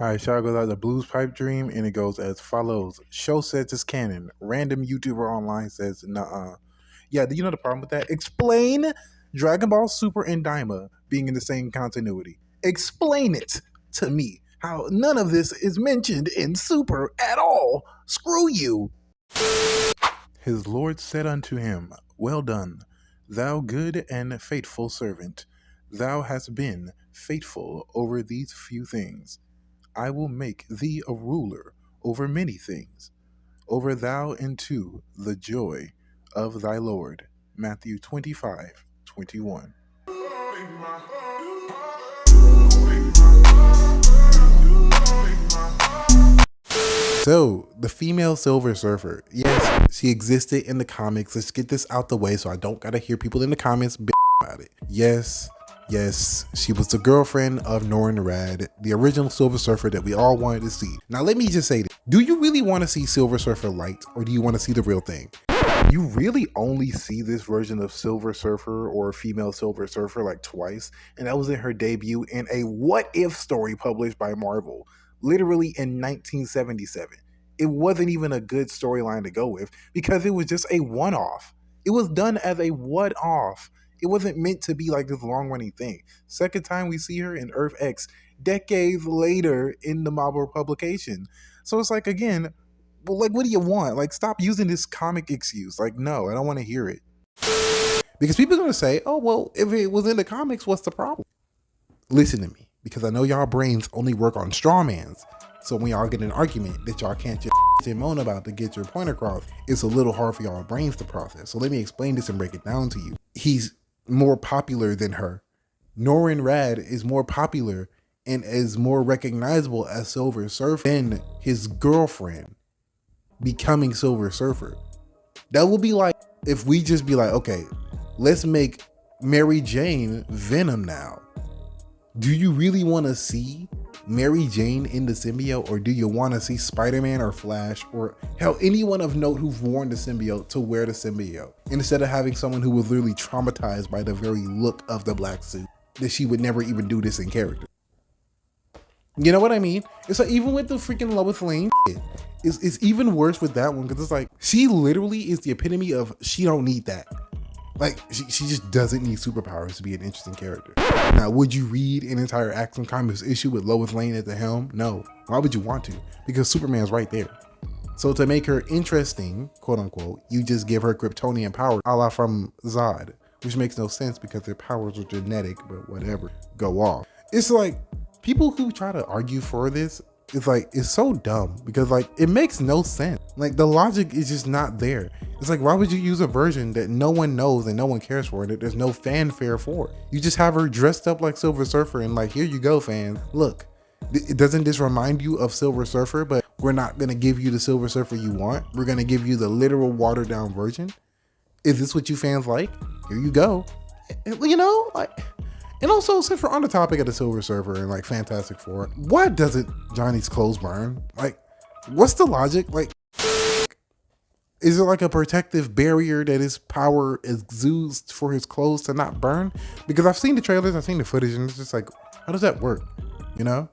All right, Shalla goes out the Blues Pipe Dream, and it goes as follows. Show says it's canon. Random YouTuber online says, nuh-uh. Yeah, do you know the problem with that? Explain Dragon Ball Super and Daima being in the same continuity. Explain it to me. How none of this is mentioned in Super at all. Screw you. His Lord said unto him, well done, thou good and faithful servant. Thou hast been faithful over these few things. I will make thee a ruler over many things. Over thou into the joy of thy Lord. Matthew 25:21. So, the female Silver Surfer. Yes, she existed in the comics. Let's get this out the way so I don't gotta hear people in the comments about it. Yes, she was the girlfriend of Norrin Radd, the original Silver Surfer that we all wanted to see. Now, let me just say this. Do you really want to see Silver Surfer light, or do you want to see the real thing? You really only see this version of Silver Surfer or female Silver Surfer like twice, and that was in her debut in a What If story published by Marvel, literally in 1977. It wasn't even a good storyline to go with because it was just a one-off. It was done as a one-off. It wasn't meant to be like this long-running thing. Second time we see her in Earth X, decades later in the Marvel publication. So it's like, again, well, like, what do you want? Like, stop using this comic excuse. Like, no, I don't want to hear it. Because people are going to say, oh, well, if it was in the comics, what's the problem? Listen to me, because I know y'all brains only work on straw mans. So when y'all get an argument that y'all can't just and moan about to get your point across, it's a little hard for y'all brains to process. So let me explain this and break it down to you. He's more popular than her. Norrin Radd is more popular and is more recognizable as Silver Surfer than his girlfriend becoming Silver Surfer. That would be like if we just be like, okay, let's make Mary Jane Venom now. Do you really want to see Mary Jane in the symbiote, or do you want to see Spider-Man or Flash or hell, anyone of note who've worn the symbiote to wear the symbiote, instead of having someone who was literally traumatized by the very look of the black suit, that she would never even do this in character? You know what I mean? It's like, even with the freaking Lois Lane shit, it's even worse with that one, because it's like, she literally is the epitome of she don't need that. Like, she just doesn't need superpowers to be an interesting character. Now, would you read an entire Action Comics issue with Lois Lane at the helm? No. Why would you want to? Because Superman's right there. So to make her interesting, quote unquote, you just give her Kryptonian power, a la from Zod, which makes no sense because their powers are genetic, but whatever, go off. It's like, people who try to argue for this, it's so dumb, because like, it makes no sense. Like, the logic is just not there. It's like, why would you use a version that no one knows and no one cares for, and that there's no fanfare for? You just have her dressed up like Silver Surfer and like, here you go, fans. Look, doesn't this remind you of Silver Surfer? But we're not gonna give you the Silver Surfer you want. We're gonna give you the literal watered down version. Is this what you fans like? Here you go. You know, like. And also, since we're on the topic of the Silver Surfer and like Fantastic Four, why doesn't Johnny's clothes burn? Like, what's the logic? Like, is it like a protective barrier that his power exudes for his clothes to not burn? Because I've seen the trailers, I've seen the footage, and it's just like, how does that work? You know?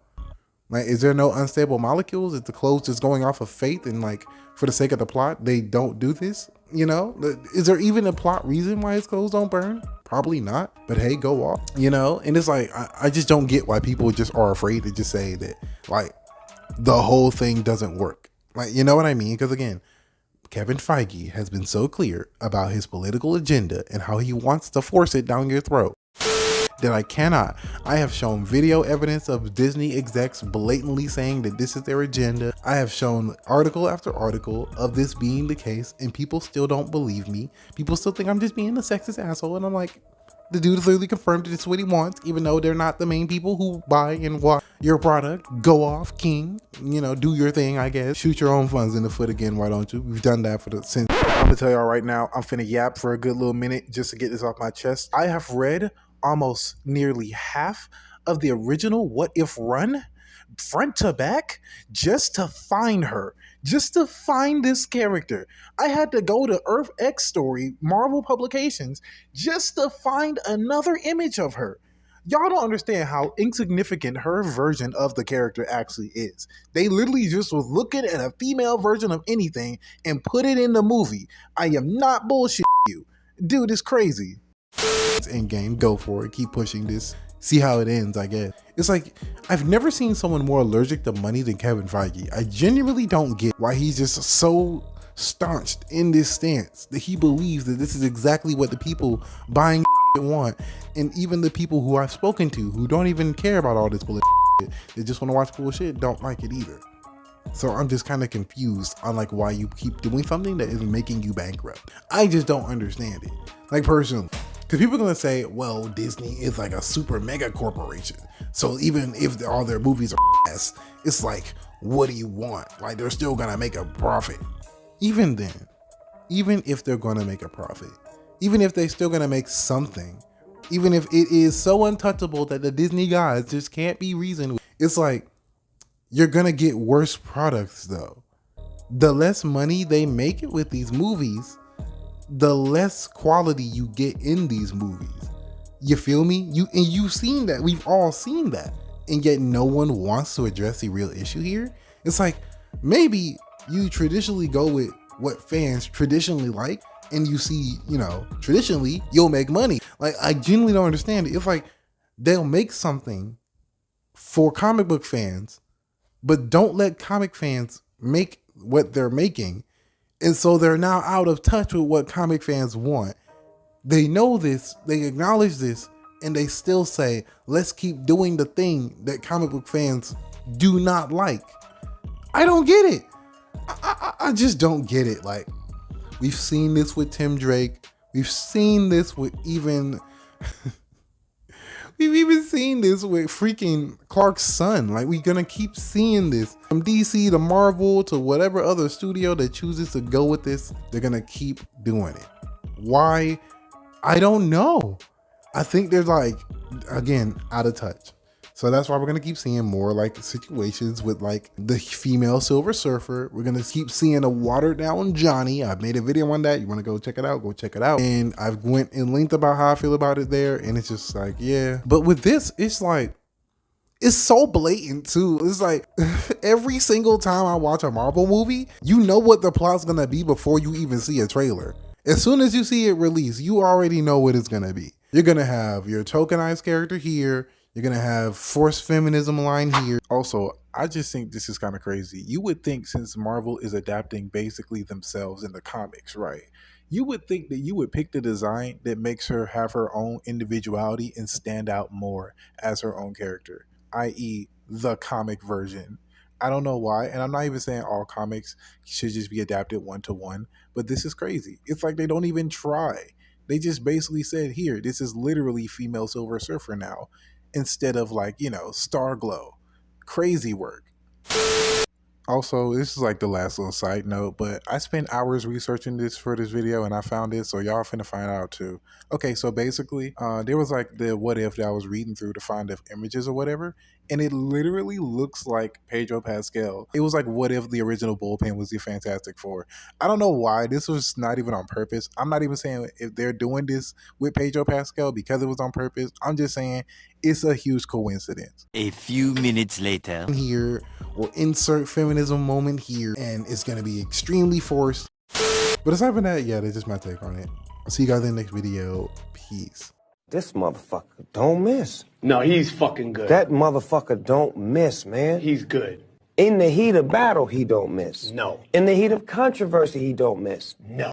Like, is there no unstable molecules? Is the clothes just going off of faith, and like, for the sake of the plot, they don't do this? You know? Is there even a plot reason why his clothes don't burn? Probably not, but hey, go off, you know? And it's like, I just don't get why people just are afraid to just say that, like, the whole thing doesn't work. Like, you know what I mean? Because again, Kevin Feige has been so clear about his political agenda and how he wants to force it down your throat that I have shown video evidence of Disney execs blatantly saying that this is their agenda. I have shown article after article of this being the case, and people still don't believe me. People still think I'm just being a sexist asshole, and I'm like, the dude has literally confirmed that it's what he wants, even though they're not the main people who buy and watch your product. Go off, king. You know, do your thing, I guess. Shoot your own funds in the foot again, why don't you? We've done that since. I'm gonna tell y'all right now, I'm finna yap for a good little minute just to get this off my chest. I have read almost nearly half of the original What If run, front to back, just to find her, just to find this character. I had to go to Earth X Story, Marvel Publications, just to find another image of her. Y'all don't understand how insignificant her version of the character actually is. They literally just was looking at a female version of anything and put it in the movie. I am not bullshitting you. Dude, it's crazy. It's Endgame. Go for it. Keep pushing this. See how it ends, I guess. It's like, I've never seen someone more allergic to money than Kevin Feige. I genuinely don't get why he's just so staunched in this stance that he believes that this is exactly what the people buying want. And even the people who I've spoken to who don't even care about all this bullshit, they just want to watch cool shit, don't like it either. So I'm just kind of confused on like why you keep doing something that is making you bankrupt. I just don't understand it. Like personally. Because people are going to say, well, Disney is like a super mega corporation. So even if all their movies are ass, it's like, what do you want? Like they're still going to make a profit. Even then, even if they're going to make a profit, even if they're still going to make something, even if it is so untouchable that the Disney guys just can't be reasoned with, it's like, you're going to get worse products though. The less money they make it with these movies, the less quality you get in these movies. You feel me? You've seen that. We've all seen that. And yet no one wants to address the real issue here. It's like, maybe you traditionally go with what fans traditionally like, and you see, traditionally you'll make money. Like, I genuinely don't understand it. It's like they'll make something for comic book fans, but don't let comic fans make what they're making. And so they're now out of touch with what comic fans want. They know this, they acknowledge this, and they still say, let's keep doing the thing that comic book fans do not like. I don't get it. I just don't get it. Like, we've seen this with Tim Drake. We've seen this with even... We've even seen this with freaking Clark's son. Like, we're gonna keep seeing this. From DC to Marvel to whatever other studio that chooses to go with this, they're gonna keep doing it. Why? I don't know. I think they're like, again, out of touch. So that's why we're gonna keep seeing more like situations with like the female Silver Surfer. We're gonna keep seeing a watered down Johnny. I've made a video on that. You wanna go check it out? Go check it out. And I've went in length about how I feel about it there. And it's just like, yeah. But with this, it's like, it's so blatant too. It's like every single time I watch a Marvel movie, you know what the plot's gonna be before you even see a trailer. As soon as you see it released, you already know what it's gonna be. You're gonna have your tokenized character here. You're gonna have forced feminism line here. Also, I just think this is kind of crazy. You would think since Marvel is adapting basically themselves in the comics, right? You would think that you would pick the design that makes her have her own individuality and stand out more as her own character, i.e. the comic version. I don't know why, and I'm not even saying all comics should just be adapted one-to-one, but this is crazy. It's like they don't even try. They just basically said, here, this is literally female Silver Surfer now, instead of like, Starglow. Crazy work. Also, this is like the last little side note, but I spent hours researching this for this video and I found it, so y'all finna find out too. Okay, so basically, there was like the what if that I was reading through to find if images or whatever, and it literally looks like Pedro Pascal. It was like, what if the original bullpen was the Fantastic Four? I don't know why. This was not even on purpose. I'm not even saying if they're doing this with Pedro Pascal because it was on purpose. I'm just saying it's a huge coincidence. A few minutes later. Here, or insert feminism moment here, and it's gonna be extremely forced. But aside from that, yeah, that's just my take on it. I'll see you guys in the next video. Peace. This motherfucker don't miss. No, he's fucking good. That motherfucker don't miss, man. He's good. In the heat of battle, he don't miss. No. In the heat of controversy, he don't miss. No.